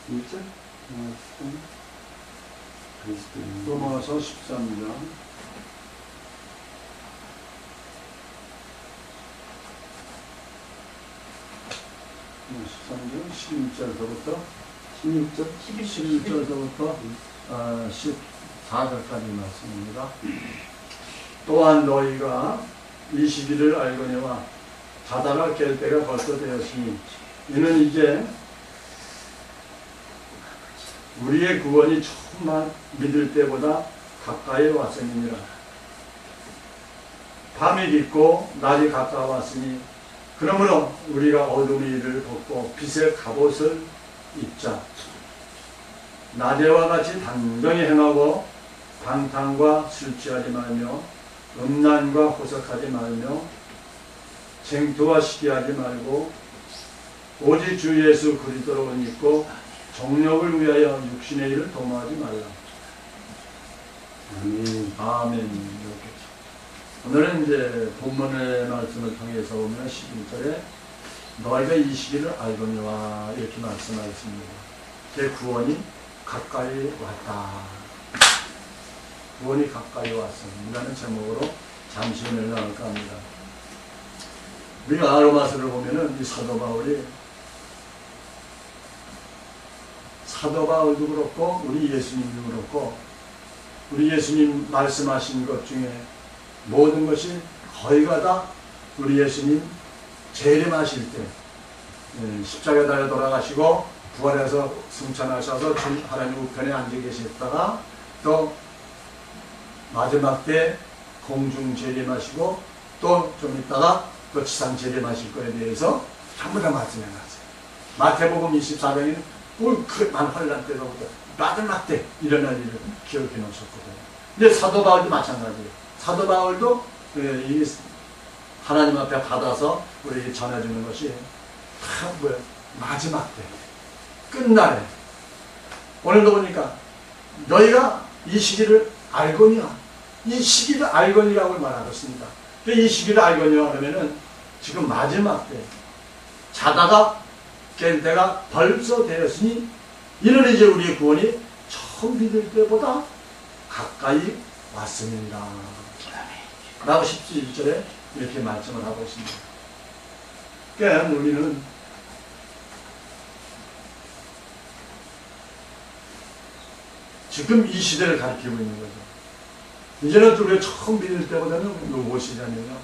진짜? 그리스도인. 로마서 13장 13장 16절서부터 16절? 11절서부터 14절까지 말씀입니다. 또한 너희가 이 시기를 알거니와 자다가 깰 때가 벌써 되었으니 이는 이제 우리의 구원이 처음 믿을 때보다 가까이 왔음이니라. 밤이 깊고 낮이 가까웠으니 그러므로 우리가 어둠의 일을 벗고 빛의 갑옷을 입자. 낮에와 같이 단정히 행하고 방탕과 술 취하지 말며 음란과 호석하지 말며 쟁투와 시기하지 말고 오직 주 예수 그리스도를 믿고 정욕을 위하여 육신의 일을 도모하지 말라. 아멘. 이렇게. 오늘은 이제 본문의 말씀을 통해서 보면 11절에 너희가 이 시기를 알거니와 이렇게 말씀하였습니다. 제 구원이 가까이 왔다. 구원이 가까이 왔습니다. 라는 제목으로 잠시 은혜를 나눌까 합니다. 우리가 로마서를 보면은 이 사도 바울도 그렇고 우리 예수님도 그렇고 우리 예수님 말씀하신 것 중에 모든 것이 거의가 다 우리 예수님 재림하실 때 십자가에 달려 돌아가시고 부활해서 승천하셔서 하나님 우편에 앉아 계셨다가 또 마지막 때 공중 재림하시고 또 좀 있다가 또 지상 재림하실 거에 대해서 전부 다 말씀해놨어요. 마태복음 24장에는 그 만환란 때로부터 마지막 때 일어날 일을 기억해 놓으셨거든요. 근데 사도 바울도 마찬가지예요. 사도 바울도 이 하나님 앞에 받아서 우리에게 전해주는 것이 다 뭐예요? 마지막 때 끝날에 오늘도 보니까 너희가 이 시기를 알거니와 이 시기를 알거니라고 말하고 있습니다. 이 시기를 알거니와 그러면은 지금 마지막 때 자다가 깰 때가 벌써 되었으니 이는 이제 우리의 구원이 처음 믿을 때보다 가까이 왔습니다. 라고 17절에 이렇게 말씀을 하고 있습니다. 그러니까 우리는 지금 이 시대를 가리키고 있는 거죠. 이제는 우리가 처음 믿을 때보다는 무엇이냐면요.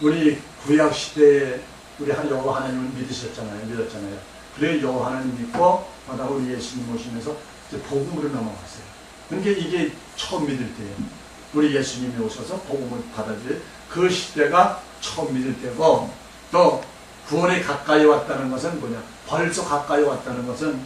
우리 구약 시대에 우리 여호와 하나님을 믿었잖아요. 그래 여호와 하나님 믿고 그다음에 우리 예수님 모시면서 이제 복음으로 넘어갔어요. 그러니까 이게 처음 믿을 때예요. 우리 예수님이 오셔서 복음을 받아들일 그 시대가 처음 믿을 때고 또 구원에 가까이 왔다는 것은 뭐냐? 벌써 가까이 왔다는 것은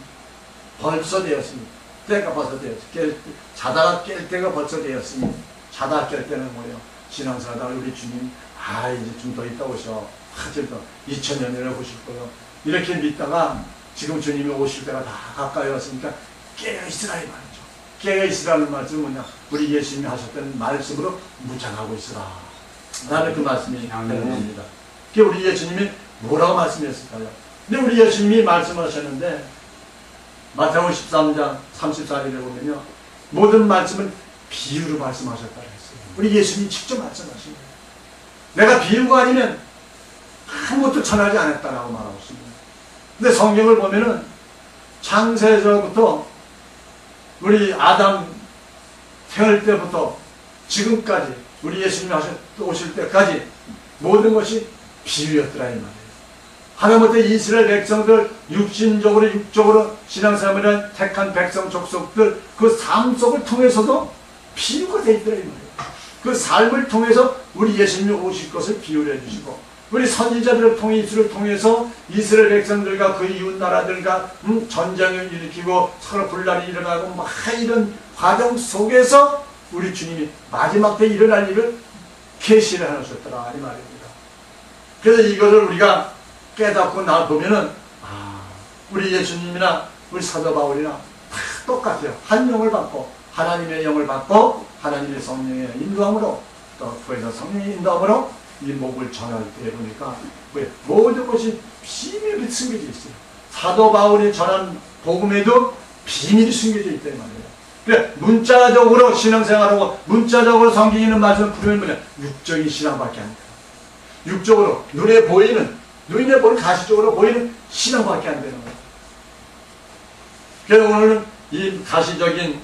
벌써 되었으니 때가 벌써 되었으니 자다가 깰 때가 벌써 되었으니 자다가 깰 때는 뭐예요? 신앙사다 우리 주님 이제 좀 더 있다 오셔. 좀 더 2000년을 오실 거예요. 이렇게 믿다가 지금 주님이 오실 때가 다 가까이 왔으니까 깨어있으라 이 말이죠. 깨어있으라는 말씀은 뭐냐? 우리 예수님이 하셨던 말씀으로 무장하고 있으라. 나는 그 말씀이 되는 겁니다. 그게 우리 예수님이 뭐라고 말씀했을까요? 근데 우리 예수님이 말씀하셨는데 마태복음 13장 34절에 보면요. 모든 말씀은 비유로 말씀하셨다고 했어요. 우리 예수님이 직접 말씀하신 거예요. 내가 비유가 아니면 아무것도 전하지 않았다라고 말하고 있습니다. 근데 성경을 보면은 창세에서부터 우리 아담 태어날 때부터 지금까지 우리 예수님이 오실 때까지 모든 것이 비유였더라 이 말이에요. 하다못해 이스라엘 백성들 육적으로 신앙생활을 택한 백성 족속들 그 삶 속을 통해서도 비유가 되어 있더라 이 말이에요. 그 삶을 통해서 우리 예수님이 오실 것을 비유를 해주시고 우리 선지자들을 통해서 이스라엘 백성들과 그 이웃 나라들과 전쟁을 일으키고 서로 분란이 일어나고 막 이런 과정 속에서 우리 주님이 마지막 때 일어날 일을 계시를 해놓으셨더라 이 말입니다. 그래서 이것을 우리가 깨닫고 나보면은 우리 예수님이나 우리 사도 바울이나 다 똑같아요. 한 영을 받고 하나님의 영을 받고 하나님의 성령의 인도함으로 또 부에서 성령의 인도함으로 이 목을 전할 때 보니까 모든 것이 비밀이 숨겨져 있어요. 사도 바울이 전한 복음에도 비밀이 숨겨져 있다 이 말이에요. 그래, 문자적으로 신앙생활하고 문자적으로 성경 있는 말씀을 풀으면 뭐냐? 육적인 신앙밖에 안 돼요. 육적으로 눈에 보이는 가시적으로 보이는 신앙밖에 안 되는 거예요. 그래서 오늘은 이 가시적인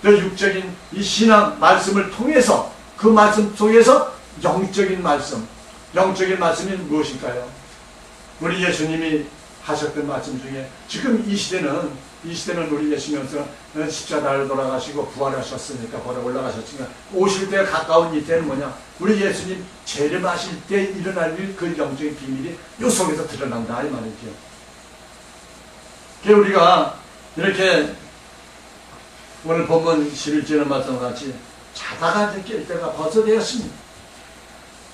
육적인 이 신앙 말씀을 통해서 그 말씀 속에서 영적인 말씀이 무엇일까요? 우리 예수님이 하셨던 말씀 중에 지금 이 시대는 우리 예수님께서 십자가를 돌아가시고 부활하셨으니까 올라가셨으니까 오실 때가 가까운 이때는 뭐냐? 우리 예수님 재림하실 때 일어날 그 영적인 비밀이 이 속에서 드러난다 이 말이죠. 그래서 우리가 이렇게 오늘 본문 11절의 말씀과 같이 자다가 깰 때가 벌써 되었습니다.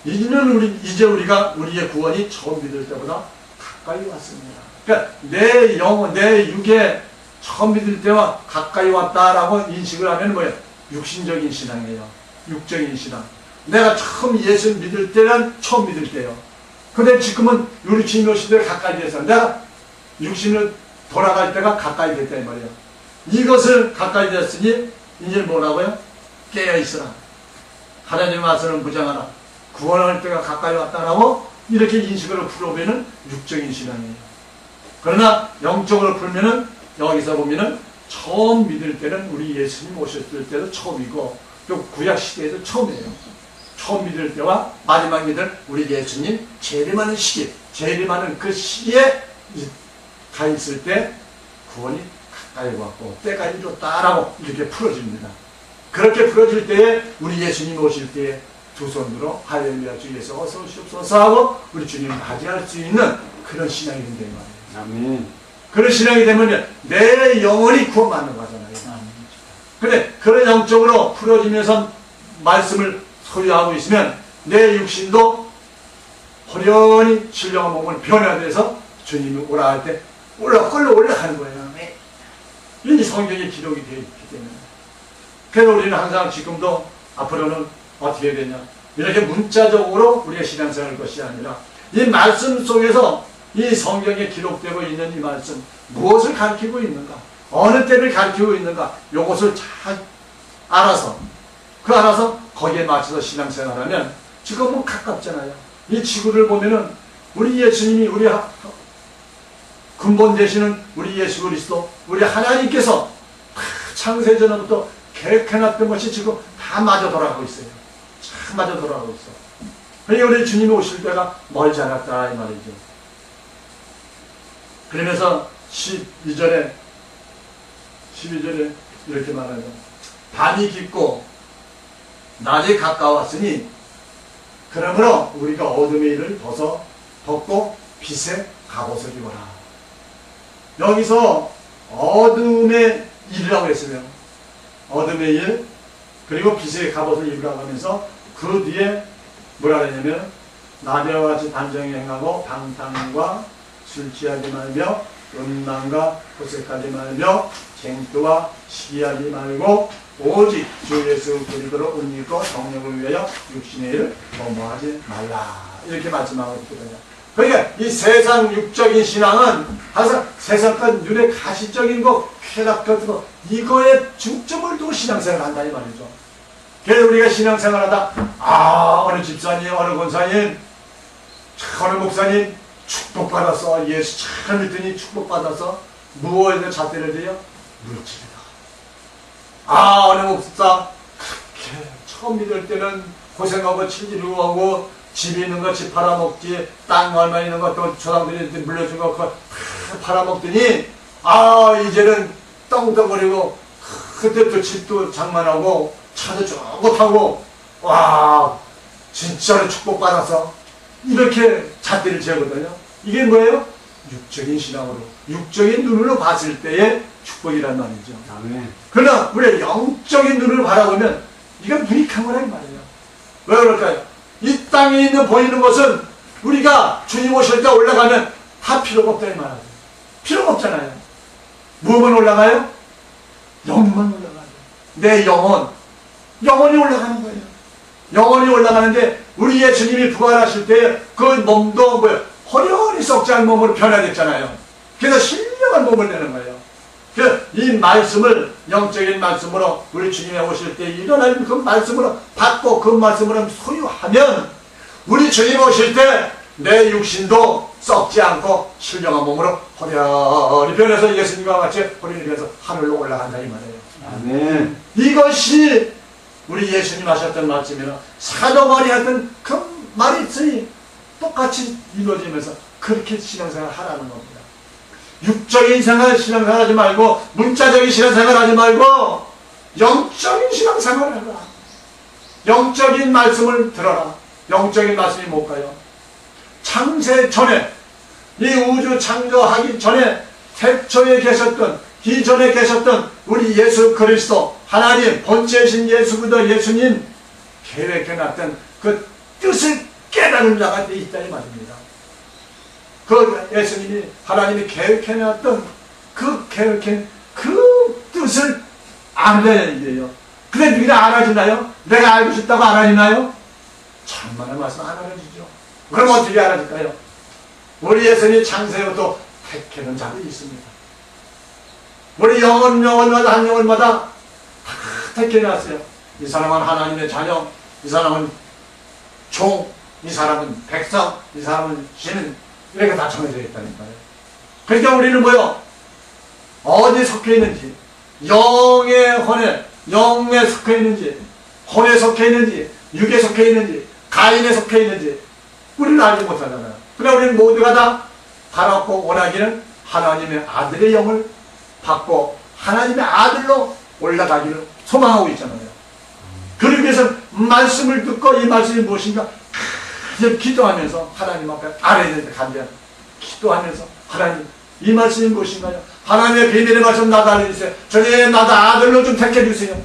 이제 우리가 우리의 구원이 처음 믿을 때보다 가까이 왔습니다. 그러니까 내 영혼, 내 육에 처음 믿을 때와 가까이 왔다라고 인식을 하면 뭐예요? 육신적인 신앙이에요. 육적인 신앙. 내가 처음 예수 믿을 때는 처음 믿을 때요. 근데 지금은 우리 주님 오실 때 가까이 돼서 내가 육신을 돌아갈 때가 가까이 됐다 이 말이에요. 이것을 가까이 됐으니 이제 뭐라고요? 깨어있으라. 하나님의 말씀을 무장하라. 구원할 때가 가까이 왔다라고 이렇게 인식으로 풀어보면 육적인 신앙이에요. 그러나 영적으로 풀면은 여기서 보면은 처음 믿을 때는 우리 예수님 오셨을 때도 처음이고 또 구약 시대에도 처음이에요. 처음 믿을 때와 마지막 믿을 우리 예수님 재림하는 시기, 재림하는 그 시기에 가 있을 때 구원이 가까이 왔고 때가 이뤘다라고 이렇게 풀어집니다. 그렇게 풀어질 때에 우리 예수님 오실 때에 두 손으로 할렐루야 주 예수 어서 오시옵소서 하고 우리 주님을 맞이할 수 있는 그런 신앙이 된다 말이에요. 아멘. 그런 신앙이 되면 내 영혼이 구원받는 거잖아요. 근데 그런 영적으로 풀어지면서 말씀을 소유하고 있으면 내 육신도 호련히 신령한 몸을 변화돼서 주님이 오라 할 때 끌러 올라가는 거예요. 이 성경에 기록이 되어 있기 때문에. 그래서 우리는 항상 지금도 앞으로는 어떻게 해야 되냐? 이렇게 문자적으로 우리의 신앙생활 것이 아니라 이 말씀 속에서 이 성경에 기록되고 있는 이 말씀 무엇을 가르치고 있는가? 어느 때를 가르치고 있는가? 이것을 잘 알아서 거기에 맞춰서 신앙생활하면 지금은 가깝잖아요. 이 지구를 보면은 우리 예수님이 우리 근본 되시는 우리 예수 그리스도 우리 하나님께서 창세전부터 계획해놨던 것이 지금 다 맞아 돌아가고 있어요. 참 맞아 돌아가고 있어. 그러니까 우리 주님이 오실 때가 멀지 않았다 이 말이죠. 그러면서 12절에 이렇게 말하죠. 밤이 깊고 낮이 가까웠으니 그러므로 우리가 어둠의 일을 벗고 빛의 갑옷을 입어라. 여기서 어둠의 일이라고 했으면 어둠의 일 그리고 빛의 갑옷을 입으라고 하면서 그 뒤에 뭐라 그러냐면 나대와 같이 단정히 행하고 방탕과 술 취하지 말며 음란과 호색하지 말며 쟁투와 시기하지 말고 오직 주 예수 그리스도로 옷 입고 성령을 위하여 육신의 일을 도모하지 말라 이렇게 말씀하고 있거든요. 그러니까 이 세상 육적인 신앙은 항상 세상 것 눈에 가시적인 거 쾌락 같은 거 이거에 중점을 두고 신앙생활을 한다 이 말이죠. 그래서 우리가 신앙생활하다 어느 집사님 어느 권사님 어느 목사님 축복받았어. 예수 잘 믿더니 축복받아서 무엇에서 잣대를 대요? 물질이다. 어느 목사 그렇게 처음 믿을 때는 고생하고 친지르고 하고 집 있는 거 집 팔아먹지 땅 얼마 있는 거 또 조상들이 물려준 거 그거 다 팔아먹더니 이제는 떵떵거리고 그때 또 집도 장만하고 차도 좋고 타고 와 진짜로 축복받아서 이렇게 잣대를 재거든요. 이게 뭐예요? 육적인 신앙으로 육적인 눈으로 봤을 때의 축복이란 말이죠. 아멘. 그러나 우리가 영적인 눈으로 바라보면 이건 유익한 거란 말이에요. 왜 그럴까요? 이 땅에 있는 보이는 것은 우리가 주님 오실 때 올라가면 다 필요가 없다 이 말이에요. 필요가 없잖아요. 무엇만 올라가요? 영만 올라가요. 내 영혼이 올라가는 거예요. 영혼이 올라가는데 우리 예수님이 부활하실 때 그 몸도 호련히 썩지 않은 몸으로 변화됐잖아요. 그래서 신령한 몸을 내는 거예요. 이 말씀을 영적인 말씀으로 우리 주님이 오실 때 일어날 그 말씀으로 받고 그 말씀으로 소유하면 우리 주님 오실 때 내 육신도 썩지 않고 신령한 몸으로 호련히 변해서 예수님과 같이 호련히 변해서 하늘로 올라간다 이 말이에요. 아멘. 이것이 우리 예수님 하셨던 말씀이나 사도만이 했던 그 말이 똑같이 이루어지면서 그렇게 신앙생활 하라는 겁니다. 육적인 생활 신앙생활 하지 말고 문자적인 신앙생활 하지 말고 영적인 신앙생활을 해라. 영적인 말씀을 들어라. 영적인 말씀이 뭘까요? 창세 전에 이 우주 창조하기 전에 태초에 계셨던 기존에 계셨던 우리 예수 그리스도 하나님 본체이신 예수 그리스도 예수님 계획해놨던 그 뜻을 깨달은 자가 돼 있다 이 말입니다. 그 예수님이 하나님이 계획해놨던 그 계획한 그 뜻을 알아야 돼요. 근데 누가 알아주나요? 내가 알고 싶다고 알아주나요? 천만의 말씀 안 알아주죠. 그럼 어떻게 알아줄까요? 우리 예수님이 창세부터 택해놓은 자들이 있습니다. 우리 영혼마다 한 영혼마다 다 택해놨어요. 이 사람은 하나님의 자녀, 이 사람은 종, 이 사람은 백성, 이 사람은 신은 이렇게 다 정해져 있다니까요. 그러니까 우리는 뭐요? 어디 속해 있는지, 영의 혼에, 영에 속해 있는지, 혼에 속해 있는지, 육에 속해 있는지, 가인에 속해 있는지 우리는 알지 못하잖아요. 그러나 우리는 모두가 다 바라고 원하기는 하나님의 아들의 영을 받고 하나님의 아들로 올라가기를 소망하고 있잖아요. 그러기 위해서 말씀을 듣고 이 말씀이 무엇인가 기도하면서 하나님 앞에 알아야 되는데 간절히 기도하면서 하나님 이 말씀이 무엇인가요? 하나님의 비밀의 말씀 나도 알려주세요. 저녁에 나도 아들로 좀 택해주세요.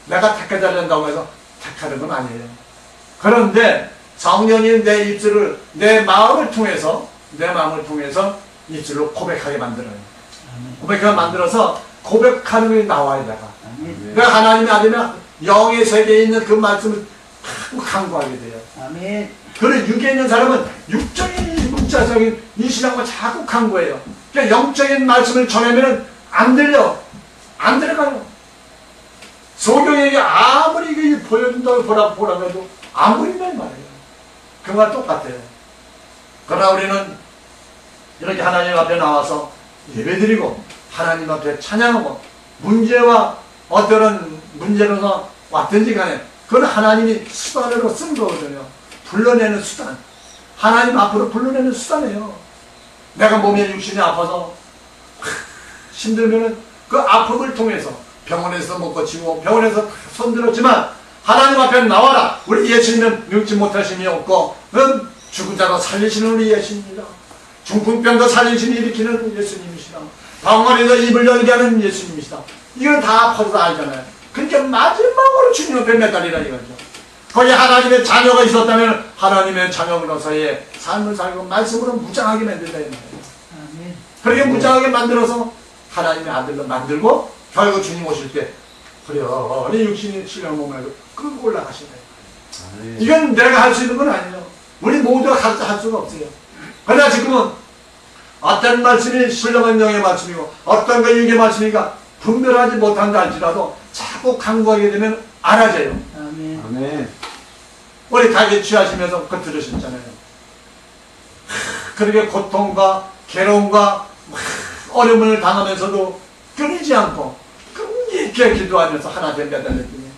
내가 택해달란다고 해서 택하는 건 아니에요. 그런데 성령이 내 입술을 내 마음을 통해서 입술로 고백하게 만들어요. 고백하게 만들어서 고백하는 게 나와야 돼. 그러니까 하나님의 아들이나 영의 세계에 있는 그 말씀을 자꾸 강구하게 돼요. 아멘. 그런 육에 있는 사람은 육적인 문자적인 이 신앙을 자꾸 강구해요. 그러니까 영적인 말씀을 전하면 안 들려. 안 들어가요. 소경에게 아무리 이게 보여준다고 보라고 해도 안 보인단 말이에요. 그거와 똑같아요. 그러나 우리는 이렇게 하나님 앞에 나와서 예배드리고 하나님 앞에 찬양하고 문제와 어떤 문제로서 왔든지 간에 그건 하나님이 수단으로 쓴 거거든요. 불러내는 수단. 하나님 앞으로 불러내는 수단이에요. 내가 몸에 육신이 아파서 힘들면은 그 아픔을 통해서 병원에서 못 고치고 병원에서 손들었지만 하나님 앞에 나와라. 우리 예수님은 늙지 못하심이 없고 죽은 자도 살리시는 우리 예수님이다. 중풍병도 살리시니 일으키는 예수님이시다. 병원에서 입을 열게 하는 예수님이시다. 이건 다 퍼져서 알잖아요. 그러니까 마지막으로 주님 앞에 매달리라 이거죠. 거기 하나님의 자녀가 있었다면 하나님의 자녀로서의 삶을 살고 말씀으로 무장하게 만든다 이 말이에요. 그렇게 무장하게 만들어서 하나님의 아들로 만들고 결국 주님 오실 때 그래 육신이 신령 몸을 끌고 올라가시네. 이건 내가 할 수 있는 건 아니에요. 우리 모두가 할 수가 없어요. 그러나 지금은 어떤 말씀이 신령한 영의 말씀이고 어떤 건 육의 말씀이니까 분별하지 못한다 할지라도 자꾸 강구하게 되면 알아져요. 아멘. 아멘. 우리 가게 취하시면서 그거 들으셨잖아요. 그렇게 고통과 괴로움과 어려움을 당하면서도 끊이지 않고 끊기게 기도하면서 하나 된 매달렸더니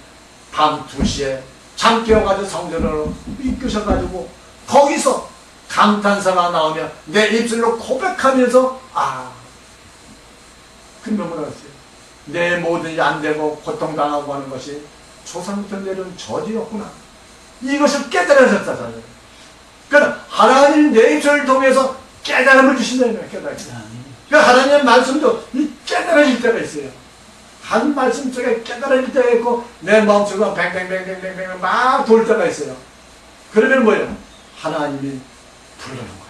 밤 2시에 잠 깨어가지고 성전으로 이끄셔가지고 거기서 감탄사가 나오며 내 입술로 고백하면서 근데 뭐라 했어요? 내 모든 일이 안 되고 고통당하고 하는 것이 조상부터 내려온 저주였구나. 이것을 깨달으셨다잖아요. 그러니까 하나님 내 입술을 통해서 깨달음을 주신다는 거예요. 깨달음. 그러니까 하나님의 말씀도 이 깨달아질 때가 있어요. 한 말씀 속에 깨달아질 때가 있고 내 마음속에 뱅뱅뱅뱅뱅뱅 막 돌 때가 있어요. 그러면 뭐예요? 하나님이 부르는 거예요.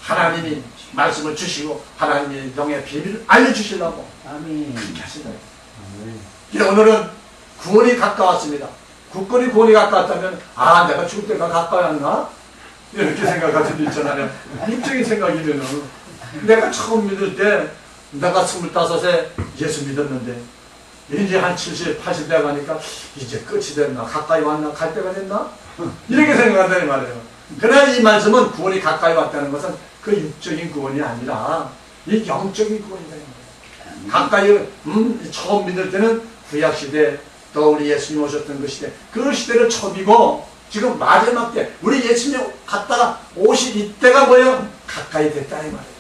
하나님이 말씀을 주시고 하나님의 영의 비밀을 알려주시려고 그렇게 하신다. 오늘은 구원이 가까웠습니다. 국권이 구원이 가까웠다면 내가 죽을 때가 가까웠나? 이렇게 생각할 수도 있잖아요. 육적인 생각이면은 내가 처음 믿을 때 내가 25에 예수 믿었는데 이제 한 70, 80대 가니까 이제 끝이 됐나? 가까이 왔나? 갈 때가 됐나? 이렇게 생각한다는 말이에요. 그러나 이 말씀은 구원이 가까이 왔다는 것은 그 육적인 구원이 아니라 이 영적인 구원이다. 가까이 처음 믿을 때는 구약시대 또 우리 예수님 오셨던 그 시대, 그 시대를 처음이고 지금 마지막 때 우리 예수님 갔다가 오실 이때가 뭐예요? 가까이 됐다 이 말이에요.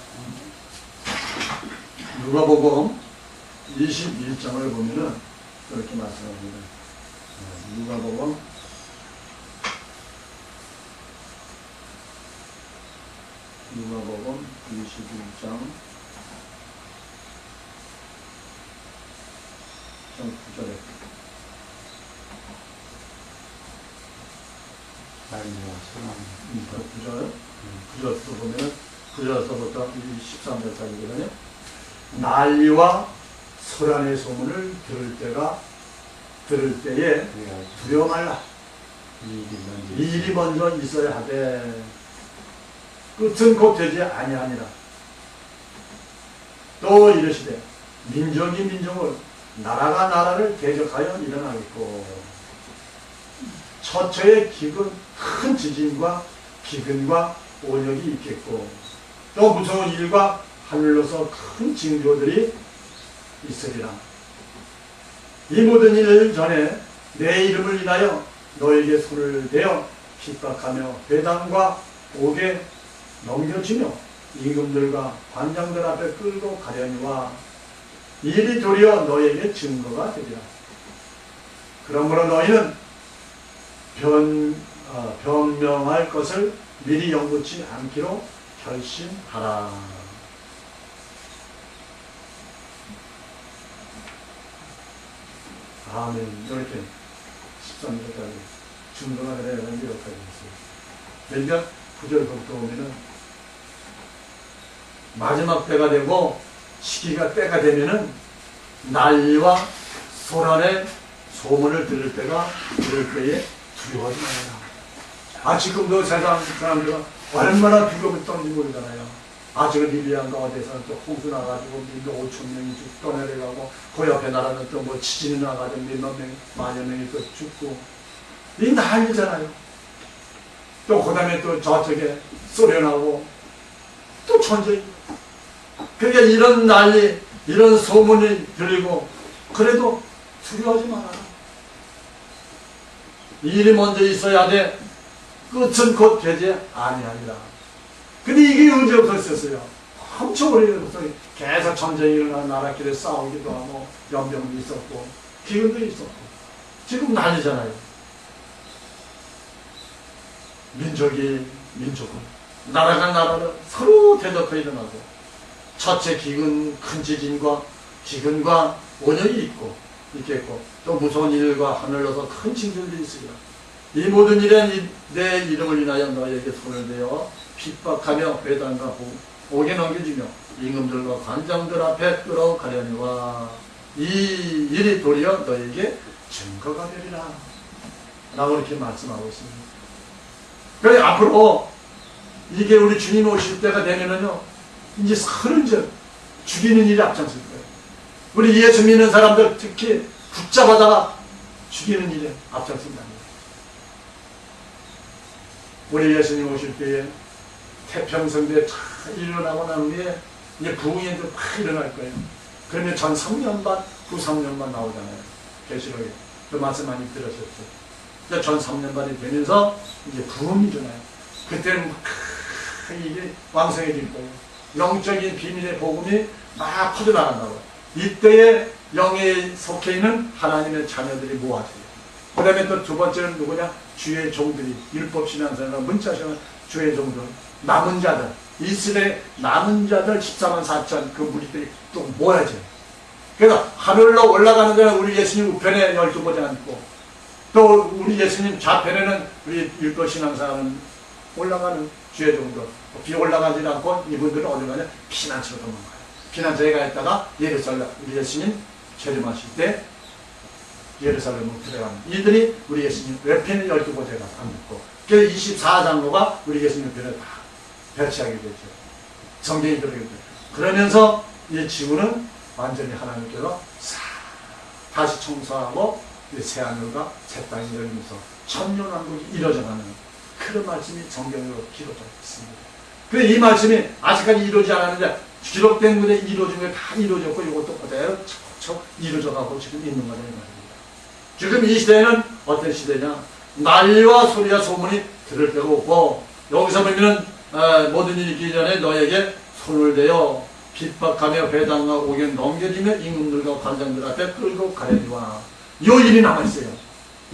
누가복음 21장을 보면은 이렇게 말씀합니다. 누가복음 21장 9절에 말미암아 9절부터 보면은 9절서부터 13절까지거든요. 난리와 소란의 소문을 들을 때에 두려워 말라. 이 일이 먼저 있어야 하되 끝은 곧 되지 아니하니라. 또 이르시되 민족이 민족을 나라가 나라를 대적하여 일어나겠고 처처의 큰 지진과 기근과 오력이 있겠고 또 무서운 일과 하늘로서 큰 징조들이 있으리라. 이 모든 일 전에 내 이름을 인하여 너에게 손을 대어 핍박하며 배당과 옥에 넘겨주며 임금들과 관장들 앞에 끌고 가려니와 이 일이 도리어 너에게 증거가 되리라. 그러므로 너희는 변명할 것을 미리 연구치 않기로 결심하라. 아멘. 이렇게 13절까지 증거가 되려 이렇게 있어요. 그러니까 9절부터 보면은 마지막 때가 되고 시기가 때가 되면은 난리와 소란의 소문을 들을 때에 두려워하지 말아라. 지금도 세상 사람들은 얼마나 두려움을 떨는지 모르잖아요. 지금 리비안가 어디서 또 홍수 나가지고 몇 5천 명이 떠내려가고 그 옆에 나라는 또 뭐 지진이 나가지고 몇만 명, 만여 명이 또 죽고 이 난리잖아요. 또 그 다음에 또 저쪽에 소련하고 또 전쟁이. 그러니까 이런 난리, 이런 소문이 들리고 그래도 두려워하지 마라. 이 일이 먼저 있어야 돼. 끝은 곧 되지 아니하니라. 근데 이게 언제부터 있었어요? 엄청 오래전부터 계속 전쟁이 일어나고 나라끼리 싸우기도 하고 연병도 있었고 기근도 있었고 지금 난리잖아요. 민족이 민족을 나라가 나라를 서로 대적해 일어나고 첫째 기근, 큰 지진과 기근과 원형이 있겠고 또 무서운 일과 하늘로서 큰 징조들이 있으리라. 이 모든 일은 내 이름을 인하여 너에게 손을 대어 핍박하며 배당과 옥에 넘겨주며 임금들과 관장들 앞에 끌어가려니와 이 일이 도리어 너에게 증거가 되리라. 라고 이렇게 말씀하고 있습니다. 그래서 앞으로 이게 우리 주님 오실 때가 되면은요, 이제 서른 죽이는 일이 앞장설 거예요. 우리 예수 믿는 사람들 특히 붙잡아다가 죽이는 일이 앞장선다. 우리 예수님 오실 때에 태평성대 다 일어나고 난 후에 이제 부흥이 막 일어날 거예요. 그러면 전 3년반, 후 3년반 나오잖아요. 계시록에. 그 말씀 많이 들으셨죠. 전 3년반이 되면서 이제 부흥이 일어나요. 그때는 막 이게 왕성해질 거예요. 영적인 비밀의 복음이 막 퍼져나간다고. 이때에 영에 속해 있는 하나님의 자녀들이 모아져요. 그 다음에 또 두 번째는 누구냐? 주의 종들이, 율법신앙생활, 문자신앙 주의 종들, 남은 자들, 이스라엘 남은 자들 14만 4천 그 무리들이 또 모여져요. 그래서 하늘로 올라가는 데는 우리 예수님 우편에 12보좌 앉고 또 우리 예수님 좌편에는 우리 율법신앙생활은 올라가는 주의 종들, 비 올라가지 않고 이분들은 어디 가냐? 피난처로 도망가요. 피난처에 가 있다가 예루살렘, 우리 예수님 재림하실 때 예루살렘으로 들어가는 이들이 우리 예수님 외편에 12보좌에 가서 앉고 그래서 24장로가 우리 예수님 편에 다 배치하게 되죠. 성경이 들어가게 되죠. 그러면서 이 지구는 완전히 하나님께서 싹 다시 청소하고 새 하늘과 새 땅이 열리면서 천년왕국이 이루어져가는 그런 말씀이 성경으로 기록되어 있습니다. 그런데 이 말씀이 아직까지 이루어지지 않았는데 기록된 것에 이루어진 게 다 이루어졌고 이것도 그대로 척척 이루어져가고 지금 있는 거다 이 말입니다. 지금 이 시대는 어떤 시대냐? 난리와 소리와 소문이 들을 데가 없고 여기서 보면은 모든 일이 있기 전에 너에게 손을 대어 핍박하며 배당과 옥에 넘겨지며 임금들과 관장들 앞에 끌고 가려니와 요 일이 남아있어요.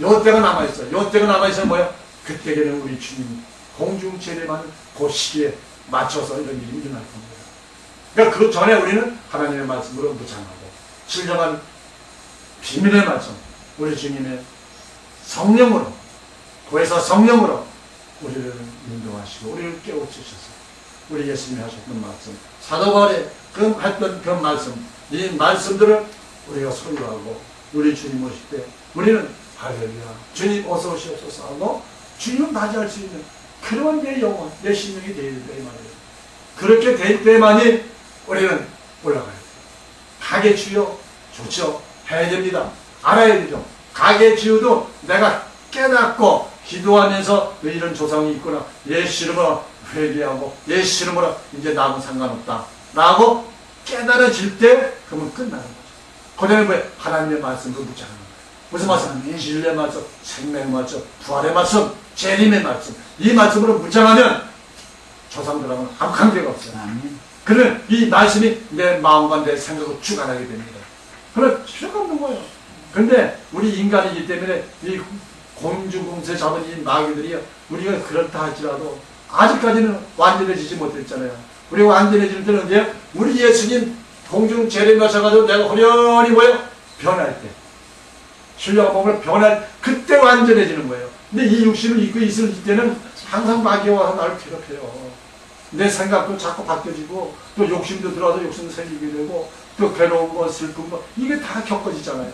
요 때가 남아있어요. 요 때가 남아있어요. 뭐야? 그때에는 우리 주님 공중체례만 그 시기에 맞춰서 이런 일이 일어날 겁니다. 그러니까 그 전에 우리는 하나님의 말씀으로 무장하고 진정한 비밀의 말씀 우리 주님의 성령으로 구해서 성령으로 우리를 인도하시고 우리를 깨우치셔서 우리 예수님이 하셨던 말씀 사도 바울이 했던 그 말씀 이 말씀들을 우리가 소유하고 우리 주님 오실 때 우리는 할렐루야 주님 어서 오시옵소서 하고 주님을 맞이할 수 있는 그런 내 영혼 내 심령이 되어야 된다 이 말이에요. 그렇게 될 때만이 우리는 올라가야 돼요. 가게 주여 좋죠. 해야 됩니다. 알아야 되죠. 가게 지우도 내가 깨닫고 기도하면서 왜 이런 조상이 있구나. 예수 이름으로 회개하고 예수 이름으로 이제 나하고 상관없다. 라고 깨달아질 때 그러면 끝나는 거죠. 그 다음에 왜 하나님의 말씀을 묻자는 거예요. 무슨 말씀? 진리의 말씀, 생명의 말씀, 부활의 말씀, 재림의 말씀. 이 말씀으로 묻장하면 조상들하고는 아무 관계가 없어요. 그러면 이 말씀이 내 마음과 내 생각을 주관하게 됩니다. 그럴 필요가 없는 거예요. 근데 우리 인간이기 때문에 이 공주공세 잡은 이 마귀들이 우리가 그렇다 할지라도 아직까지는 완전해지지 못했잖아요. 우리가 완전해질 때는 언제요? 우리 예수님 공중 재림하셔가지고 내가 호련히 뭐예요? 변할 때. 신령한 몸을 변할 그때 완전해지는 거예요. 근데 이 육신을 입고 있을 때는 항상 마귀가 와서 나를 괴롭혀요. 내 생각도 자꾸 바뀌어지고 또 욕심도 들어와서 욕심도 생기게 되고 또 괴로운 거 슬픈 거 이게 다 겪어지잖아요.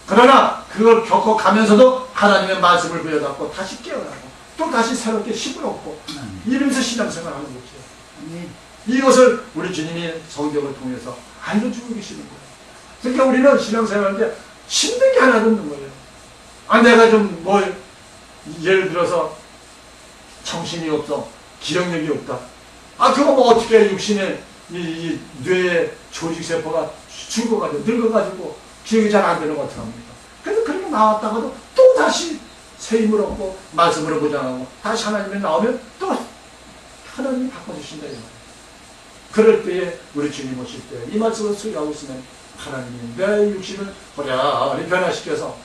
그러나 그걸 겪어가면서도 하나님의 말씀을 부여잡고 다시 깨어나고 또 다시 새롭게 힘을 얻고 이러면서 신앙생활을 하는 거죠. 이것을 우리 주님이 성경을 통해서 알려주고 계시는 거예요. 그러니까 우리는 신앙생활할 때 힘든 게 하나도 없는 거예요. 아 내가 좀 뭐 예를 들어서 정신이 없어 기억력이 없다. 아 그거 뭐 어떻게 육신의 이 뇌의 조직세포가 죽어가지고 늙어가지고 기억이 잘 안 되는 것 같습니다. 그래서 그렇게 나왔다가도 또 다시 새 힘을 얻고 말씀으로 보장하고 다시 하나님이 나오면 또 하나님이 바꿔주신다. 그럴 때에 우리 주님 오실 때 이 말씀을 수행하고 있으면 하나님이 내 육신을 호련히 변화시켜서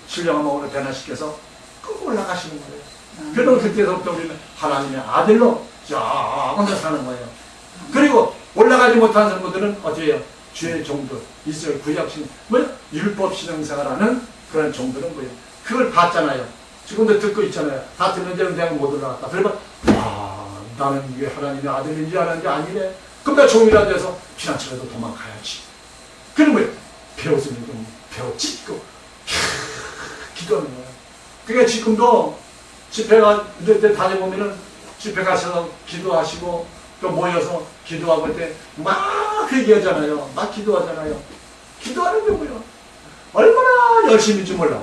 신령한 몸으로 변화시켜서 꼭 올라가시는 거예요. 그러면 그때서부터 우리는 하나님의 아들로 영원히 사는 거예요. 그리고 올라가지 못한 사람들은 어떻게 해요? 주의 종들, 이스라엘 구약신, 뭐 율법 신앙생활하는 그런 종들은 뭐예요? 그걸 봤잖아요. 지금도 듣고 있잖아요. 다 듣는데 내가 못 올라갔다. 그러면 나는 이게 하나님의 아들인지 알았는지 아니래. 그럼 나 종이라도 해서 피난처라도 도망가야지. 그런 거예요. 배웠으면 좀 배웠지. 기도하는 거예요. 그러니까 지금도 집회가 이럴 때 다녀보면은 집회 가셔서 기도하시고 또 모여서 기도하고 할 때 막 얘기하잖아요. 막 기도하잖아요. 기도하는 게 뭐예요? 얼마나 열심인지 몰라.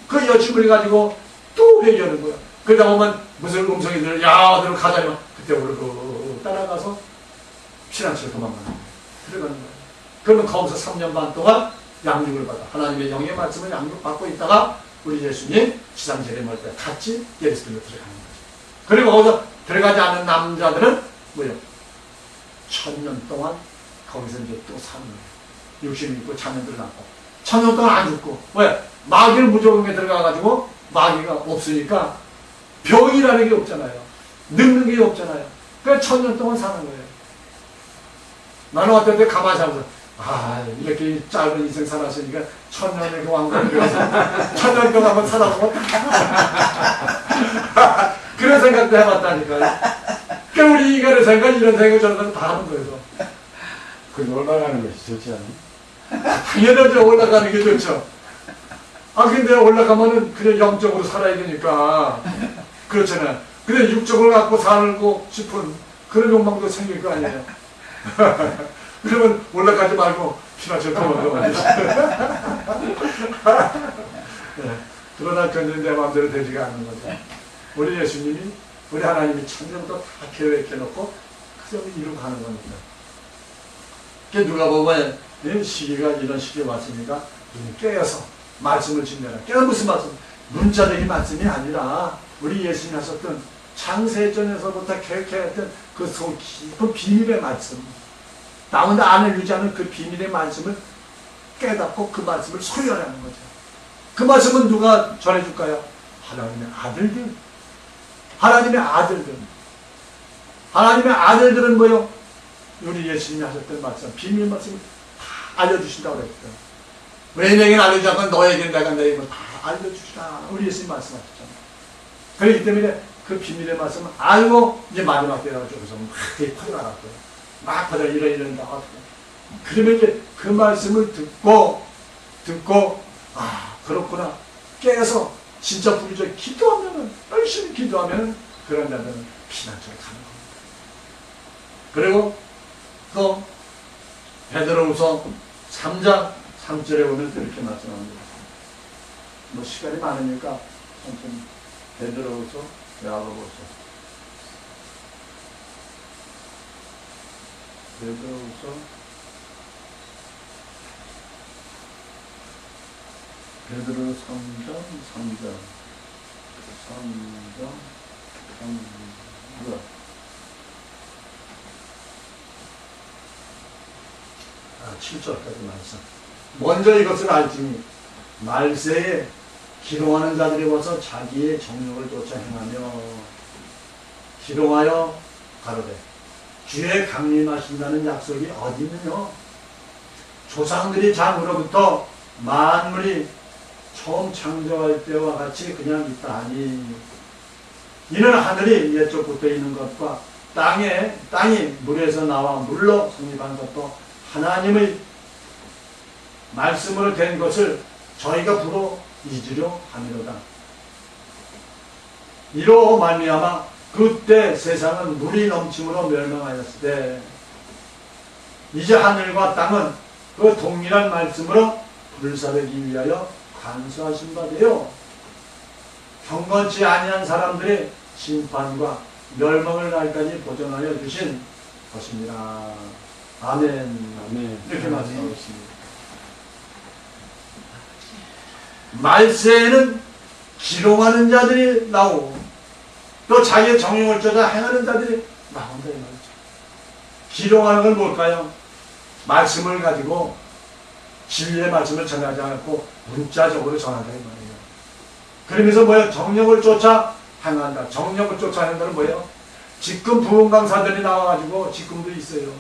그 열심을 가지고 또 회개하는 거예요. 그러다 보면 무슨 음성이 들려, 야, 너는 가자니만 그때 오르고 따라가서 피난처에 도망가는 거예요. 들어가는 거예요. 그러면 거기서 3년 반 동안 양육을 받아. 하나님의 영의 말씀을 양육받고 있다가 우리 예수님 지상재림할 때 같이 예루살렘에 들어가는 거죠. 그리고 거기서 들어가지 않는 남자들은 뭐예요? 1000년 동안 거기서 이제 또 사는 거예요. 육신이 있고 자녀들 낳고 1000년 동안 안 죽고. 왜? 마귀를 무조건에 들어가가지고 마귀가 없으니까 병이라는 게 없잖아요. 늙는 게 없잖아요. 그래서 1000년 동안 사는 거예요. 나는 어떨 때 가만히 살면서 이렇게 짧은 인생 살았으니까 1000년의 그 왕국을 들어가서 1000년 동안 한번 살아보고 그런 생각도 해봤다니까요. 그러니까 우리 인간의 생각, 이런 생각, 저런 생각 다 하는 거예요. 그 올라가는 것이 좋지 않아요? 당연하죠. 올라가는 게 좋죠. 근데 올라가면은 그냥 영적으로 살아야 되니까. 그렇잖아요. 근데 육적으로 갖고 살고 싶은 그런 욕망도 생길 거 아니에요. 그러면 올라가지 말고 피나철 도망가면 되지. 네. 그러나 그는 내 마음대로 되지가 않는 거죠. 우리 예수님이, 우리 하나님이 천년부터 다 계획해 놓고 그 점을 이루고 가는 겁니다. 그게 누가 보면 시기가 이런 시기에 왔으니까 깨어서 말씀을 짓내라. 깨어 무슨 말씀? 문자적인 말씀이 아니라 우리 예수님이 하셨던 창세전에서부터 계획했던 그 속 깊은 비밀의 말씀, 나 혼자 안을 유지하는 그 비밀의 말씀을 깨닫고 그 말씀을 소유하라는 거죠. 그 말씀은 누가 전해줄까요? 하나님의 아들들. 하나님의 아들들. 하나님의 아들들은 뭐요? 우리 예수님이 하셨던 말씀, 비밀 말씀을 다 알려주신다고 그랬어요. 왜 내게는 알려주지 않고 너에게는 내가 너에게 다 알려주시라. 우리 예수님 말씀하셨잖아요. 그렇기 때문에 그 비밀의 말씀을 알고 이제 마지막 때 가지고서 막 퍼져나갔고요. 막 퍼져 이런 나왔고요. 그러면 이제 그 말씀을 듣고 그렇구나 깨서 진짜 부르짖어 기도하면은 열심히 기도하면은 그런 자들은 피난처에 가는 겁니다. 그리고 또 베드로후서 3장 3절에 보면 이렇게 말씀합니다. 뭐 시간이 많으니까 천천히 베드로후서 야고보서 베드로 3장 7절까지 말씀. 먼저 이것을 알지니 말세에 기롱하는 자들이 와서 자기의 정욕을 쫓아 행하며 기롱하여 가로되 주의 강림하신다는 약속이 어디 있느냐? 조상들이 장으로부터 만물이 처음 창조할 때와 같이 그냥 있다 하니 이는 하늘이 옛적부터 있는 것과 땅이 물에서 나와 물로 성립한 것도 하나님의 말씀으로 된 것을 저희가 부러 잊으려 함이로다. 이로 말미암아 그때 세상은 물이 넘침으로 멸망하였을 때 이제 하늘과 땅은 그 동일한 말씀으로 불사르기 위하여 간수하신 바 되어 경건치 아니한 사람들의 심판과 멸망을 날까지 보존하여 주신 것입니다. 아멘. 이렇게 말씀하고 있습니다. 말세에는 기롱하는 자들이 나오고 또 자기의 정욕을 쫓아 행하는 자들이 나온다 이 말이죠. 기롱하는 건 뭘까요? 말씀을 가지고 진리의 말씀을 전하지 않고 문자적으로 전한다 이 말이에요. 그러면서 뭐예요? 정욕을 쫓아 행한다. 정욕을 쫓아 행한다는 뭐예요? 지금 부흥 강사들이 나와가지고 지금도 있어요.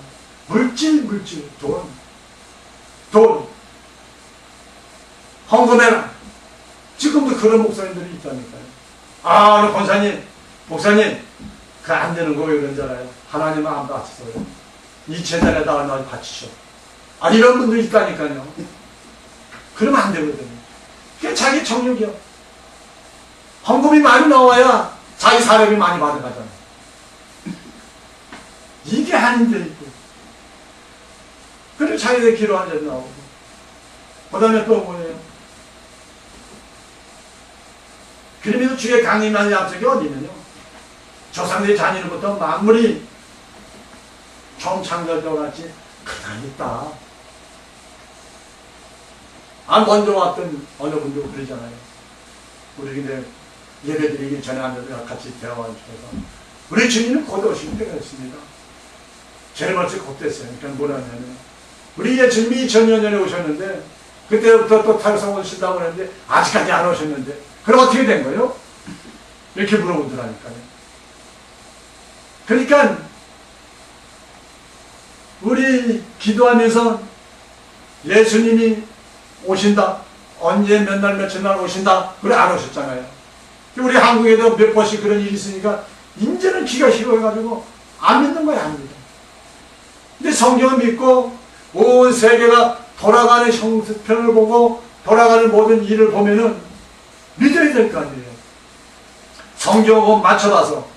물질, 돈, 헌금해라. 지금도 그런 목사님들이 있다니까요. 어느 권사님, 목사님, 그 안 되는 거 왜 그런 줄 알아요? 하나님은 안 바치서요. 이 재단에다 얼마 바치셔. 이런 분도 있다니까요. 그러면 안 되거든요. 그게 자기 정욕이요. 헌금이 많이 나와야 자기 사람이 많이 받아가잖아요. 이게 아닌데, 있고. 그리고 자기들 기도한 적 나오고. 그 다음에 또 뭐예요? 그러면서 주의 강림하는 약속이 어디 있느냐? 조상들의 자녀로부터 만물이 처음 창조할 때와 같이 그냥 있다. 먼저 왔던 어느 분도 그러잖아요. 우리 근데 예배드리기 전에 하면서 같이 대화를 해서 우리 주님은 곧 오실 때가 있습니다. 제일 먼저 곧 됐어요. 그러니까 뭐라냐면 우리 예수님이 2000년 전에 오셨는데 그때부터 또 타락성 오신다고 하는데 아직까지 안 오셨는데 그럼 어떻게 된 거예요? 이렇게 물어보더라니까요. 그러니까 우리 기도하면서 예수님이 오신다. 언제 몇 날 며칠 날 오신다. 그래 안 오셨잖아요. 우리 한국에도 몇 번씩 그런 일이 있으니까 이제는 기가 식어가지고 안 믿는 거야. 안 믿어. 근데 성경을 믿고 온 세계가 돌아가는 형편을 보고 돌아가는 모든 일을 보면은 믿어야 될 거 아니에요. 성경을 맞춰봐서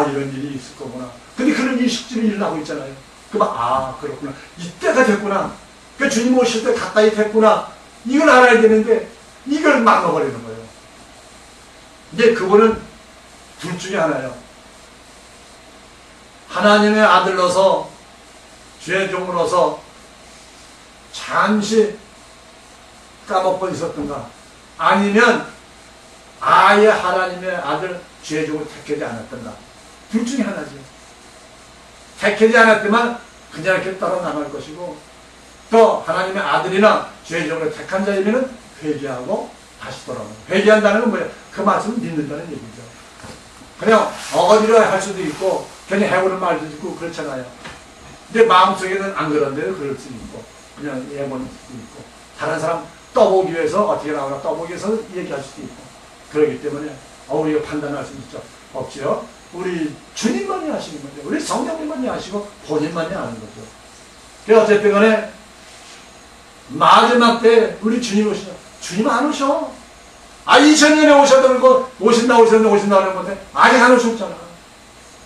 이런 일이 있을 거구나. 근데 그런 일이 실제로 일어나고 있잖아요. 그만, 아, 그렇구나. 이때가 됐구나. 그 주님 오실 때 가까이 됐구나. 이걸 알아야 되는데, 이걸 막아버리는 거예요. 이제 그거는 둘 중에 하나예요. 하나님의 아들로서, 주의 종으로서 잠시 까먹고 있었던가, 아니면 아예 하나님의 아들, 주의 종을 택하지 않았던가. 둘 중에 하나죠. 택하지 않았지만 그냥 이렇게 따라 나갈 것이고, 또 하나님의 아들이나 주의 종을 택한 자이면 회개하고 다시 돌아오는. 회개한다는 건 뭐예요? 그 말씀을 믿는다는 얘기죠. 그냥 어거지로 할 수도 있고 괜히 해보는 말도 있고 그렇잖아요. 근데 마음속에는 안 그런데도 그럴 수 있고 그냥 해보는 수도 있고 다른 사람 떠보기 위해서 어떻게 나오나 떠보기 위해서 얘기할 수도 있고 그렇기 때문에 우리가 판단할 수 있죠. 없지요. 우리 주님만이 하시는 거죠. 우리 성령님만이 하시고 본인만이 아는 거죠. 그래서 어쨌든 간에 마지막 때 우리 주님 오시죠. 주님 안 오셔. 2000년에 오셨다는 거 오신다 하는 건데 아직 안 오셨잖아.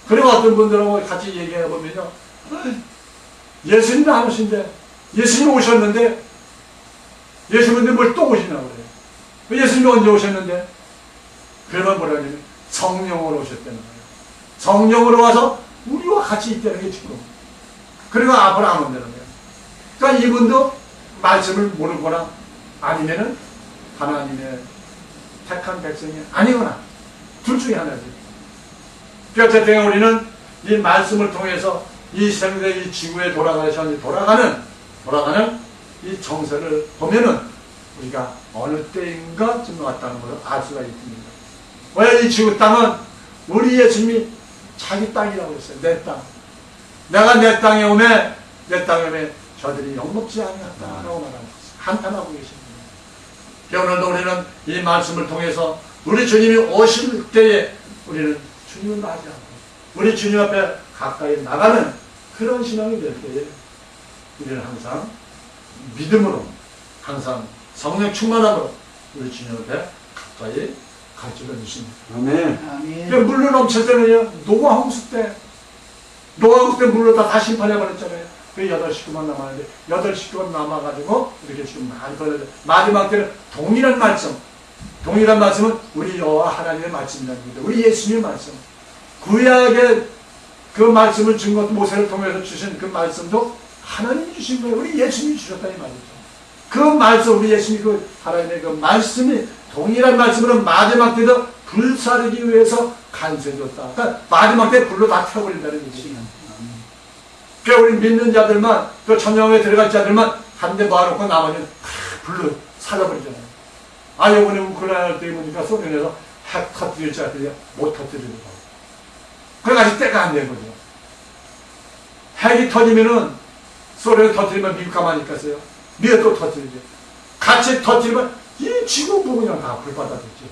그리고 어떤 분들하고 같이 얘기해 보면요, 예수님이 안 오신데, 예수님이 오셨는데 예수님인데 뭘 또 오시냐고 그래요. 예수님이 언제 오셨는데? 그러면 뭐라 그러냐면 성령으로 오셨다는 거예요. 성령으로 와서 우리와 같이 있다는 게 지금. 그리고 앞으로 안 온다는 거예요. 그러니까 이분도 말씀을 모르거나 아니면은 하나님의 택한 백성이 아니거나 둘 중에 하나죠. 그러니까 어쨌든 우리는 이 말씀을 통해서 이 생대 이 지구에 돌아가는 이 정세를 보면은 우리가 어느 때인가 좀 왔다는 것을 알 수가 있습니다. 왜 이 지구 땅은 우리 예수님이 자기 땅이라고 했어요. 내 땅. 내가 내 땅에 오면 저들이 영먹지 아니었다라고 말하는 것을 한탄하고 계십니다. 오늘도 우리는 이 말씀을 통해서 우리 주님이 오실 때에 우리는 주님을 맞이하고 우리 주님 앞에 가까이 나가는 그런 신앙이 될 때에 우리는 항상 믿음으로 항상 성령 충만함으로 우리 주님 앞에 가까이 가르쳐 주십니다. 아멘. 물로 넘칠 때는요, 노아 홍수 때 물로 다 심판해버렸잖아요. 그 8식구만 남았는데 8식구만 남아가지고 이렇게 지금 많이 벌어져. 마지막 때는 동일한 말씀은 우리 여호와 하나님의 말씀이라는 겁니다. 우리 예수님의 말씀. 구약의 그 말씀을 준 것도 모세를 통해서 주신 그 말씀도 하나님이 주신 거예요. 우리 예수님이 주셨다 이 말이죠. 그 말씀, 우리 예수님이 그 하나님의 그 말씀이 동일한 말씀으로 마지막 때도 불사르기 위해서 간수해줬다. 그러니까 마지막 때 불로 다 태워버린다는 얘기죠. 그러니까 우리 믿는 자들만, 그 천명에 들어갈 자들만 한 대 모아놓고 나머지는 불로 살아버리잖아요. 이번에 우크라이나 때 보니까 소련에서 핵 터뜨릴 자들이 못 터뜨리더라고요. 그래서 아직 때가 안 된 거죠. 핵이 터지면은, 소련이 터뜨리면 미국 가만히 있겠어요? 미국 또 터뜨리죠. 같이 터뜨리면 이 지구 부분이랑 다 불받아들죠.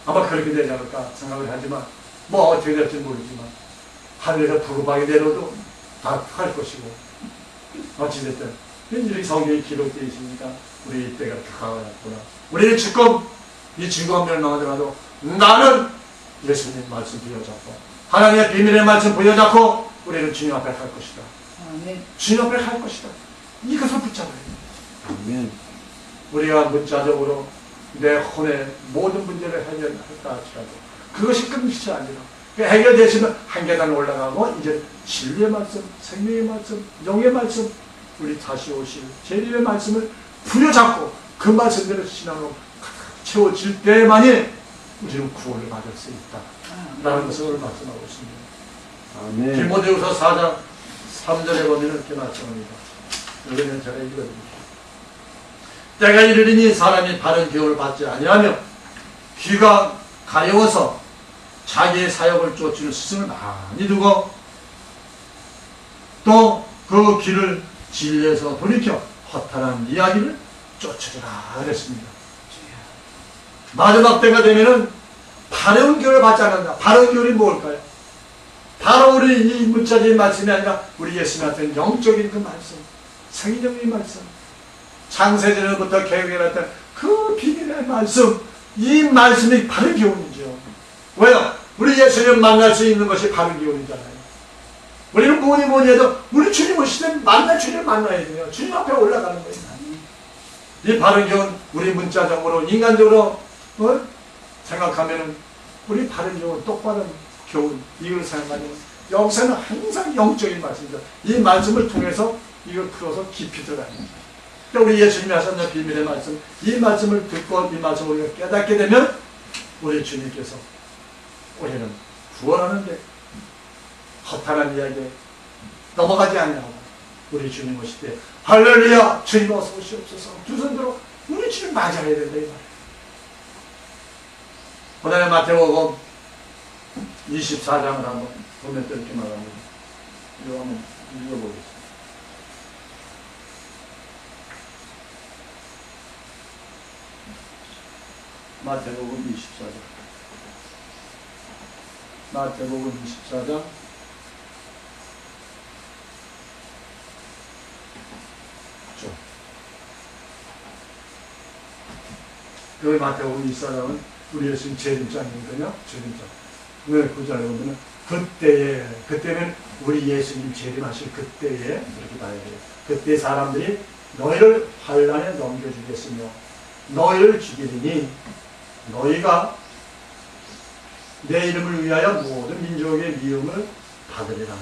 아마 그렇게 되지 않을까 생각을 하지만, 뭐 어떻게 될지 모르지만, 하늘에서 부르박이 내려도 다 할 것이고, 어찌됐든, 이렇게 성경에 기록되어 있으니까, 우리 이때가 가까웠구나. 우리는 지금, 이 지구가 멸망하더라도, 나는 예수님 말씀 부여잡고, 하나님의 비밀의 말씀 부여잡고, 우리는 주님 앞에 갈 것이다. 주님 앞에 갈 것이다. 이것을 붙잡아야 돼. 아멘. 우리가 문자적으로 내 혼의 모든 문제를 해결했다 할지라도, 그것이 끝이 아니라, 해결되시면 한 계단 올라가고 이제 진리의 말씀, 생명의 말씀, 영의 말씀, 우리 다시 오실 재림의 말씀을 부여잡고 그 말씀대로 신앙으로 채워질 때만이 우리는 구원을 받을 수 있다 라는 것을 말씀하고 있습니다. 아멘. 디모데후서 4장 3절에 보면 이렇게 말씀합니다. 여기는 제가 읽어드립니다. 때가 이르리니 사람이 바른 교훈을 받지 아니하며 귀가 가려워서 자기의 사역을 쫓는 스승을 많이 두고 또 그 길을 진리에서 돌이켜 허탄한 이야기를 쫓으리라 그랬습니다. 마지막 때가 되면은 바른 교훈을 받지 않는다. 바른 교훈이 뭘까요? 바로 우리 이 문자적인 말씀이 아니라 우리 예수님한테는 영적인 그 말씀, 생명의 말씀, 창세전부터 개혁해놨던 그 비밀의 말씀, 이 말씀이 바른 교훈이죠. 왜요? 우리 예수님 만날 수 있는 것이 바른 교훈이잖아요. 우리는 뭐니 해도 우리 주님 오실 때 만날 주님을 만나야 돼요. 주님 앞에 올라가는 거예요. 이 바른 교훈 우리 문자적으로 인간적으로 생각하면은 우리 바른 교훈 똑바른 교훈 이걸 생각하면 여기서는 항상 영적인 말씀이죠. 이 말씀을 통해서 이걸 풀어서 깊이 들어가는 거죠. 그러니까 우리 예수님이 하셨는 비밀의 말씀 이 말씀을 듣고 이 말씀을 우리가 깨닫게 되면 우리 주님께서 우리는 구원하는데 허탈한 이야기에 넘어가지 않냐고 우리 주님 오실 때 할렐루야 주님 어서 오시옵소서 두 손들어 우리 주님 맞아야 된다 이 말이에요. 그 다음에 마태복음 24장을 한번 보면 또 이렇게 말합니다. 이거 한번 읽어보겠습니다. 마태복음 24장 마태복음 24장 여기 마태복음 24장은 우리 예수님 재림장이거든요. 재림장. 왜 구절에 보면 그때는 우리 예수님 재림하실 그때에 이렇게 봐야 돼요. 그때 사람들이 너희를 환난에 넘겨주겠으며 너희를 죽이리니 너희가 내 이름을 위하여 모든 민족의 미움을 받으리라.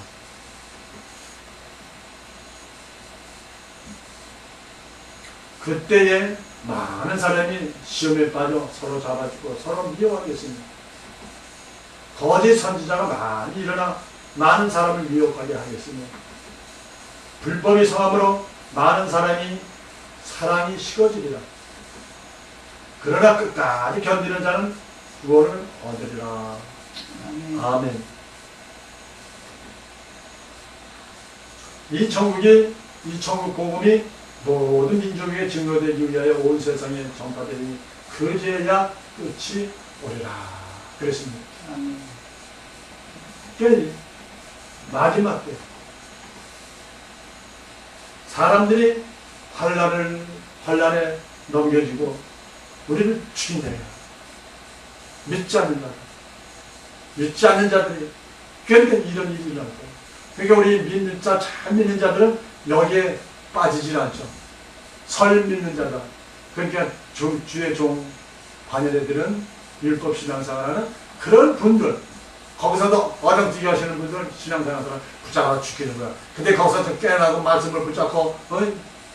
그때에 많은 사람이 시험에 빠져 서로 잡아주고 서로 미워하겠습니다. 거짓 선지자가 많이 일어나 많은 사람을 미혹하게 하겠으며 불법이 성함으로 많은 사람이 사랑이 식어지리라. 그러나 끝까지 견디는 자는 구원을 얻으리라. 아멘. 이 천국 복음이 모든 민족에게 증거되기 위하여 온 세상에 전파되니 그제야 끝이 오리라. 그랬습니다. 그러니까 마지막 때 사람들이 환난에 넘겨지고 우리를 죽인다. 믿지 않는 자들, 믿지 않는 자들이 그러니까 이런 일이 일어날 거예요. 그러니까 우리 잘 믿는 자들은 여기에 빠지질 않죠. 설 믿는 자다. 그러니까 주의 종 반열애들은 율법 신앙생활하는 그런 분들 거기서도 어정뛰기 하시는 분들 신앙생활을 붙잡아 죽이는 거야. 근데 거기서 좀 깨어나고 말씀을 붙잡고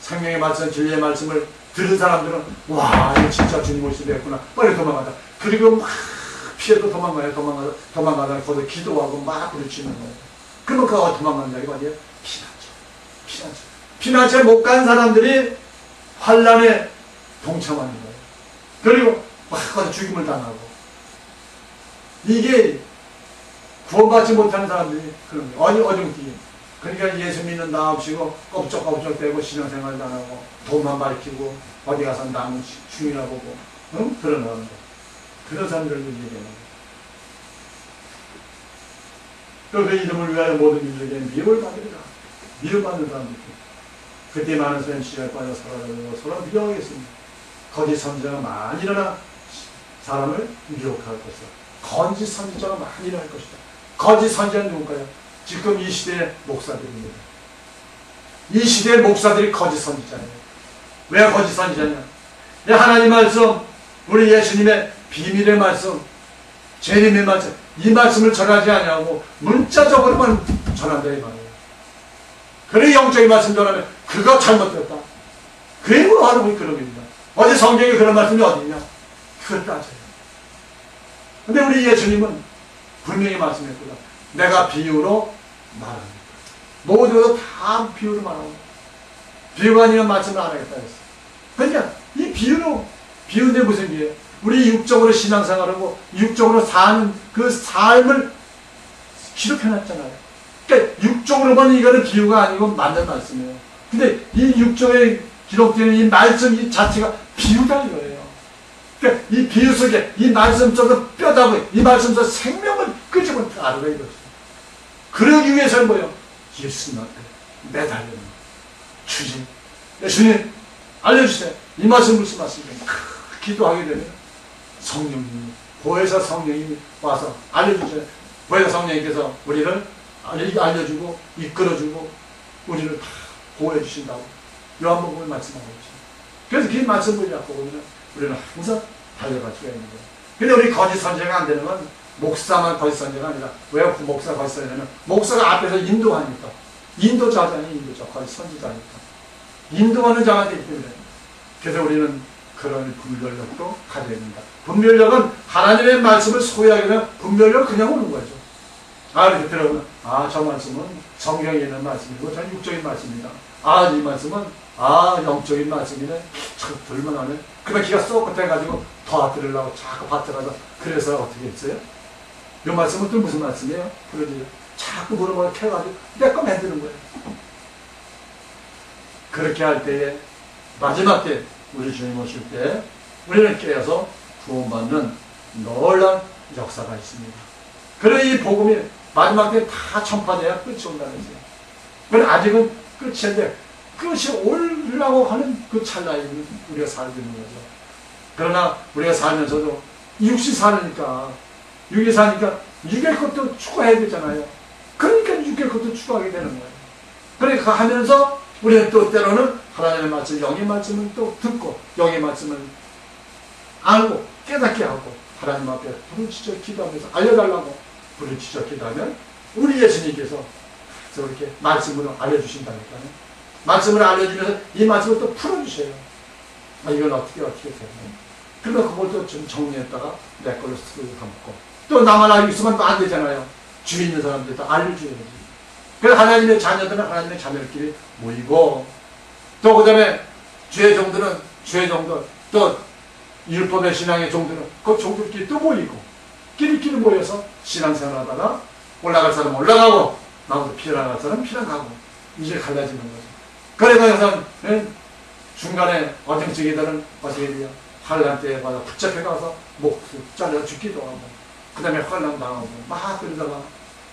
생명의 말씀, 진리의 말씀을 들은 사람들은 와 이거 진짜 주님 오시겠구나 빨리 도망가자. 그리고 막 피해도 도망가다 거기서 기도하고 막 부르치는 거예요. 그러면 그거 도망간다 이거 아니에요? 피난처 못 간 사람들이 환난에 동참하는 거예요. 그리고 막 가서 죽임을 당하고 이게 구원받지 못하는 사람들이 그런 거예요. 어정뛰기. 그러니까 예수 믿는 나옵시고 껍적껍적대고 신앙생활도 안 하고 돈만 밝히고 어디 가서 남은 중이나 보고 그런 사람들. 그런 사람들을 얘기하는 거예요. 그 이름을 위하여 모든 민족에게 미움을 받으리라. 미움받는 사람들. 그때 많은 사람이 시험에 빠져 사라지고 서로 미워하겠습니다. 거짓 선지자가 많이 일어나 사람을 미혹할 것이다. 거짓 선지자가 많이 일어날 것이다. 거짓 선지자는 누굴까요? 지금 이 시대의 목사들입니다. 이 시대의 목사들이 거짓 선지자예요. 왜 거짓 선지자냐? 왜 하나님 말씀, 우리 예수님의 비밀의 말씀, 재림의 말씀, 이 말씀을 전하지 않냐고 문자적으로만 전한다 이 말이에요. 그래 영적인 말씀 전하면 그거 잘못됐다. 그게 뭐 하는 그런 겁니다. 어디 성경에 그런 말씀이 어디 있냐? 그걸 따져요. 근데 우리 예수님은 분명히 말씀했구나. 내가 비유로 말합니다. 모두가 다 비유로 말하고 비유가 아니면 말씀을 안 하겠다 했어. 그러니까 이 비유인데 무슨 비유예요? 우리 육적으로 신앙생활하고 육적으로 사는 그 삶을 기록해놨잖아요. 그러니까 육적으로만 이거는 비유가 아니고 맞는 말씀이에요. 근데 이 육적에 기록되는 이 말씀 이 자체가 비유다 이거예요. 그러니까 이 비유 속에 이 말씀 속에 뼈다고 이 말씀 속에 생명을 끄집어 알아가 이거죠. 그러기 위해서는 뭐예요? 예수님 앞에 매달리는 주님, 예수님 알려주세요. 이 말씀 무슨 말씀이에요? 기도하게 되면 성령님, 보혜사 성령님이 와서 알려주세요. 보혜사 성령님께서 우리를 알려주고 이끌어주고 우리를 다 보호해 주신다고 요한복음을 말씀하고 있죠. 그래서 그 말씀을 갖고 우리는 항상 달려갈 수가 있는 거예요. 근데 우리 거짓 선지자가 안 되는 건 목사만 거짓 선지자가 아니라 왜 목사 거짓 선지자냐면 목사가 앞에서 인도하니까 인도자잖아요. 인도자 거짓 선지자니까 인도하는 자가 되기 때문에 그래서 우리는 그런 분별력도 가져야 됩니다. 분별력은 하나님의 말씀을 소유하게 되면 분별력은 그냥 오는 거죠. 이렇게 들어보면 저 말씀은 성경에 있는 말씀이고 저는 육적인 말씀이다. 이 말씀은 영적인 말씀이네. 참 들만하네. 그러면 기가 쏙 끝해가지고 더 들으려고 자꾸 밭들어가서 그래서 어떻게 했어요? 이 말씀은 또 무슨 말씀이에요? 그러지 자꾸 물어보고 캐가지고 내 거 만드는 거예요. 그렇게 할 때에 마지막 때 우리 주님 오실 때 우리는 깨어서 구원받는 놀라운 역사가 있습니다. 그래 이 복음이 마지막 때 다 전파돼야 끝이 온다는 거죠. 그런데 아직은 끝이 안돼. 끝이 오려고 하는 그 찰나에 우리가 살고 있는 거죠. 그러나 우리가 살면서도 육시 사니까 육이 사니까 육의 것도 추구해야 되잖아요. 그러니까 육의 것도 추구하게 되는 거예요. 그러니까 하면서 우리는 또 때로는 하나님의 말씀, 영의 말씀을 또 듣고 영의 말씀을 알고 깨닫게 하고 하나님 앞에 부르짖어 기도하면서 알려달라고 부르짖어 기도하면 우리 예수님께서 저렇게 말씀으로 알려주신다니까요. 말씀을 알려주면서 이 말씀을 또 풀어주세요. 이건 어떻게 되나요? 그러면 그걸 또 좀 정리했다가 내 걸로 쓰고 담고 또 나만 알고 있으면 또 안 되잖아요. 주위 있는 사람들도 알려줘야지. 그래서 하나님의 자녀들은 하나님의 자녀들끼리 모이고 또 그 다음에 주의 종들은 주의 종들 또 율법의 신앙의 종들은 그 종들끼리 또 모이고 끼리끼리 모여서 신앙생활 하다가 올라갈 사람 올라가고 나머지 피어나갈 사람 피어나가고 이제 갈라지는 거죠. 그래서 중간에 어정쩡이들은 어떻게 돼요? 환란 때에 가서 붙잡혀 가서 목 잘려 죽기도 하고 그 다음에 환란 당하고 막 그러다가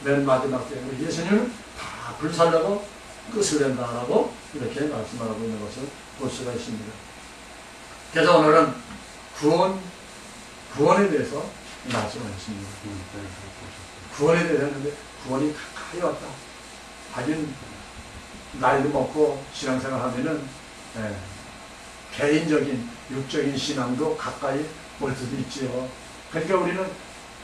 맨 마지막 때 우리 예수님은 다 불살라고 끝을 낸다라고 이렇게 말씀하고 있는 것을 볼 수가 있습니다. 그래서 오늘은 구원에 대해서 말씀을 했습니다. 구원에 대해서 했는데 구원이 가까이 왔다. 하긴 나이도 먹고 신앙생활 하면은 개인적인 육적인 신앙도 가까이 올 수도 있지요. 그러니까 우리는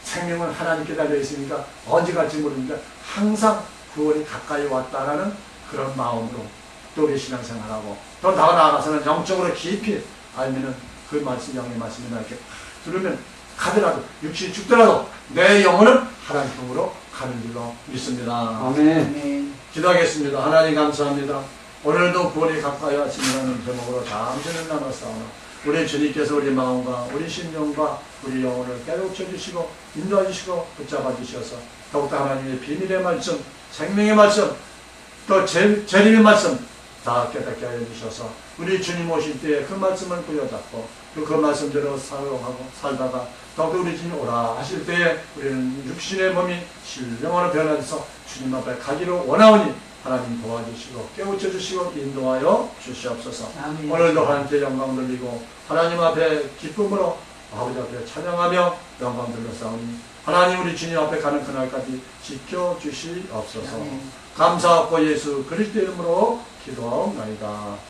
생명은 하나님께 달려 있으니까 언제 갈지 모르니까 항상 구원이 가까이 왔다라는 그런 마음으로 또 우리 신앙생활하고 또 더 나아가서는 영적으로 깊이 알면은 그 말씀 영의 말씀이나 이렇게 들으면 가더라도 육신이 죽더라도 내 영혼은 하나님 품으로 가는 줄로 믿습니다. 아멘. 기도하겠습니다. 하나님 감사합니다. 오늘도 구원이 가까이 하시는 제목으로 잠시는 나눴사오나 우리 주님께서 우리 마음과 우리 심령과 우리 영혼을 깨우쳐 주시고 인도해 주시고 붙잡아 주셔서 더욱더 하나님의 비밀의 말씀, 생명의 말씀, 또 재림의 말씀 다 깨닫게 하여 주셔서 우리 주님 오실 때에 그 말씀을 부여잡고 또 그 말씀대로 사용하고 살다가 더욱더 우리 주님 오라 하실 때에 우리는 육신의 몸이 신령으로 변화돼서 주님 앞에 가기를 원하오니 하나님 도와주시고 깨우쳐 주시고 인도하여 주시옵소서. 아멘. 오늘도 하나님께 영광 돌리고 하나님 앞에 기쁨으로 아버지 앞에 찬양하며 영광 돌려싸우니 하나님 우리 주님 앞에 가는 그날까지 지켜주시옵소서. 아멘. 감사하고 예수 그리스도 이름으로 기도하옵나이다.